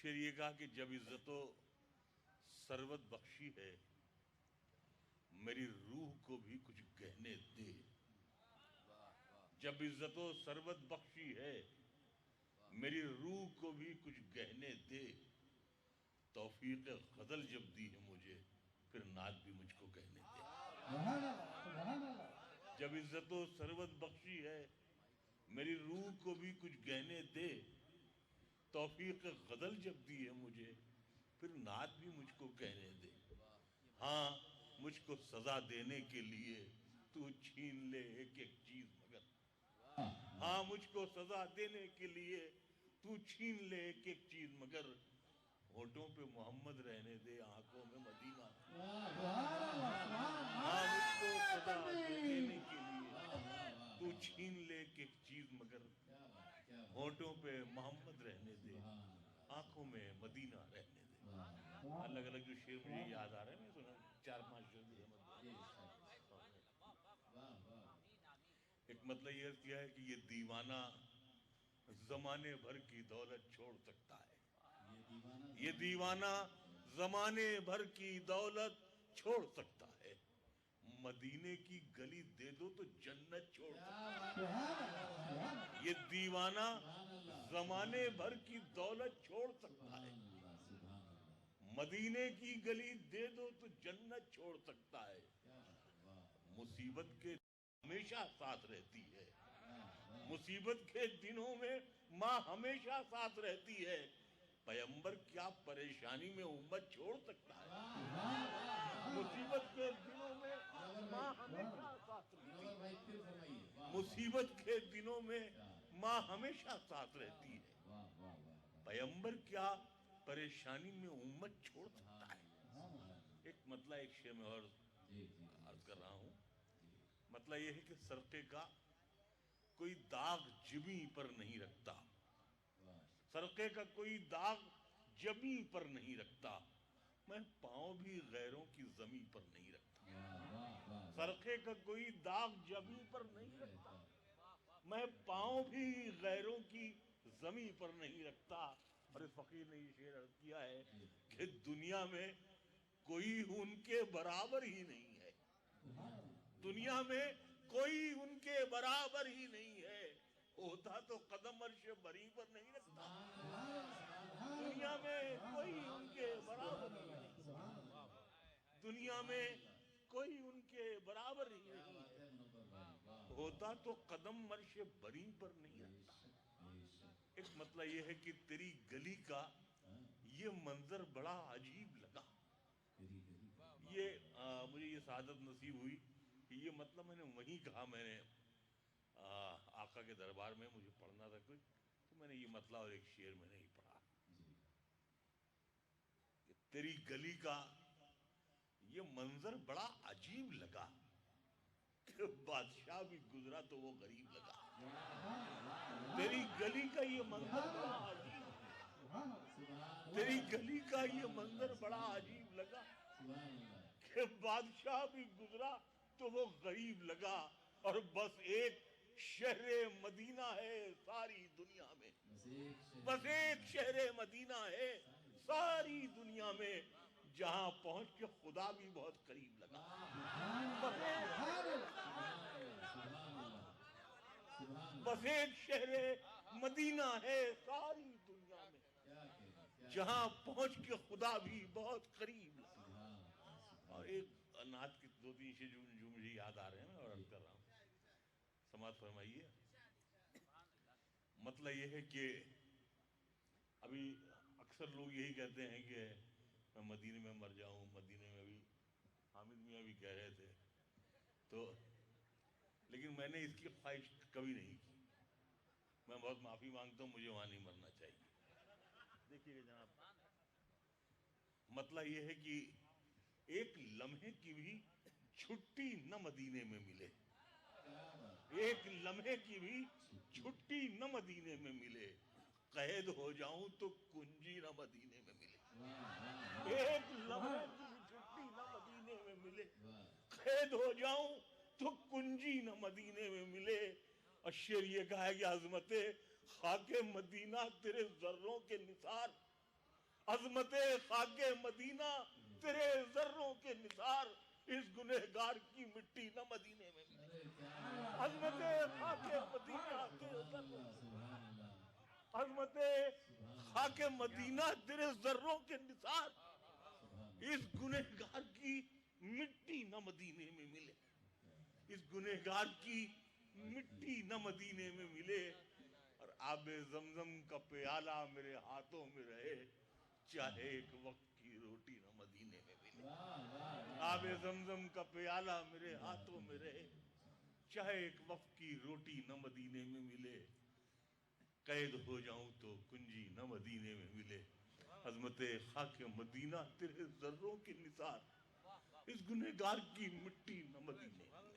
شعر یہ کہا کہ جب عزت و ثروت بخشی ہے میری روح کو بھی کچھ گہنے دے. جب عزت و ثروت بخشی ہے میری روح کو بھی کچھ گہنے دے. توفیق غزل جب دی ہے مجھے پھر نعت بھی مجھ کو کہنے دے. جب عزت و ثروت بخشی ہے میری روح کو بھی کچھ گہنے دے. توفیق غزل جب دی ہے مجھے پھر نعت بھی مجھ کو کہنے دے. ہاں مجھ کو سزا دینے کے لیے تو چھین لے ایک ایک چیز مگر. ہاں مجھ کو سزا دینے کے لیے تو چھین لے ایک ایک چیز مگر. ہونٹوں پہ محمد رہنے دے آنکھوں میں مدینہ. ہاں مجھ کو سزا دینے کے لیے تو چھین لے ایک ایک چیز مگر. ہونٹوں پہ محمد رہنے دے آنکھوں میں مدینہ رہنے دے. الگ الگ جو شعر مجھے یاد آ رہے ہیں میں سنا 4-5 شعر ایک مطلب یہ کیا ہے کہ یہ دیوانہ زمانے بھر کی دولت چھوڑ سکتا ہے. یہ دیوانہ زمانے بھر کی دولت چھوڑ سکتا ہے. مدینے کی گلی دے دو تو جنت چھوڑ سکتا ہے. یہ دیوانہ زمانے بھر کی دولت چھوڑ سکتا ہے. مدینے کی گلی دے دو تو جنت چھوڑ سکتا ہے. مصیبت کے ہمیشہ ساتھ رہتی ہے. مصیبت کے دنوں میں ماں ہمیشہ ساتھ رہتی ہے. پیغمبر کیا پریشانی میں امت چھوڑ سکتا ہے. مصیبت کے دنوں میں ماں ہمیشہ ساتھ رہتی ہے. مصیبت کے دنوں میں ماں ہمیشہ ساتھ رہتی ہے. پیغمبر کیا پریشانی میں امت چھوڑ سکتا ہے. ایک مطلب ایک شعر میں اور عرض کر رہا ہوں. مطلب یہ ہے کہ سرقے کا کوئی داغ جبیں پر نہیں رکھتا. سرقے کا کوئی داغ جبیں پر نہیں رکھتا. میں پاؤں بھی غیروں کی زمین پر نہیں رکھتا. سرقے کا کوئی داغ جبیں پر نہیں رکھتا. میں پاؤں بھی غیروں کی زمین پر نہیں رکھتا. اور اس فقیر نے یہ شعر عرض کیا ہے کہ دنیا میں کوئی ان کے برابر ہی نہیں ہے. دنیا میں کوئی ان کے برابر ہی نہیں ہے. ہوتا تو قدم عرش بری پر نہیں رکھتا. دنیا میں کوئی ان کے برابر ہی نہیں. دنیا میں کوئی ان کے برابر ہی نہیں. ہوتا تو قدم عرش بری پر نہیں رکھتا. ایک مطلب یہ ہے کہ تیری گلی کا یہ منظر بڑا عجیب لگا. یہ مجھے یہ سعادت نصیب ہوئی کہ یہ مطلب میں نے وہیں کہا. میں نے آقا کے دربار میں مجھے پڑھنا تھا کچھ تو میں نے یہ مطلب اور ایک شعر میں نے ہی پڑھا کہ تیری گلی کا یہ منظر بڑا عجیب لگا کہ بادشاہ بھی گزرا تو وہ غریب لگا. تیری گلی کا یہ منظر بڑا عجیب. تیری گلی کا یہ منظر بڑا عجیب لگا کہ بادشاہ بھی گزرا تو وہ غریب لگا. اور بس ایک شہر مدینہ ہے ساری دنیا میں. بس ایک شہر مدینہ ہے ساری دنیا میں جہاں پہنچ کے خدا بھی بہت قریب لگا. بس ایک شہر مدینہ ہے ساری دنیا میں جہاں پہنچ کے خدا بھی بہت قریب لگا. اور ایک نعت کے 2-3 شعر جو مجھے یاد آ رہے ہیں اور عرض کر رہا ہوں سماعت فرمائیے. مطلب یہ ہے کہ ابھی اکثر لوگ یہی کہتے ہیں کہ میں مدینے میں مر جاؤں. مدینے میں بھی حامد میاں بھی کہہ رہے تھے تو لیکن میں نے اس کی خواہش کبھی نہیں کی. میں بہت معافی مانگتا ہوں مجھے وہاں نہیں مرنا چاہیے. دیکھیے جناب مطلب یہ ہے کہ ایک لمحے کی بھی چھٹی نہ مدینے میں ملے. ایک لمحے کی بھی چھٹی نہ مدینے میں ملے. قید ہو جاؤں تو کنجی نہ مدینے میں ملے. ایک لمحے کی بھی چھٹی نہ مدینے میں ملے. قید ہو جاؤں تو کنجی نہ مدینے میں ملے. اور شعر یہ کہا ہے کہ عظمت خاک مدینہ تیرے ذروں کے نثار عظمت خاک مدینہ تیرے ذروں کے نثار، اس گنہگار کی مٹی نہ مدینے میں ملے۔ عظمت خاک مدینہ تیرے ذروں، عظمت خاک مدینہ تیرے ذروں کے نثار، اس گنہگار کی مٹی نہ مدینے میں ملے، اس گنہگار کی مٹی نہ مدینے میں ملے، اور آب زمزم کا پیالہ میرے ہاتھوں میں رہے، چاہے ایک وقت کی روٹی نہ مدینے میں ملے۔ آب زمزم کا پیالہ میرے ہاتھوں میں رہے، چاہے ایک وقت کی روٹی نہ مدینے میں ملے، قید ہو جاؤں تو کنجی نہ مدینے میں ملے۔ عظمت خاک مدینہ تیرے ذروں کے نثار، اس گنہگار کی مٹی نہ مدینے میں ملے۔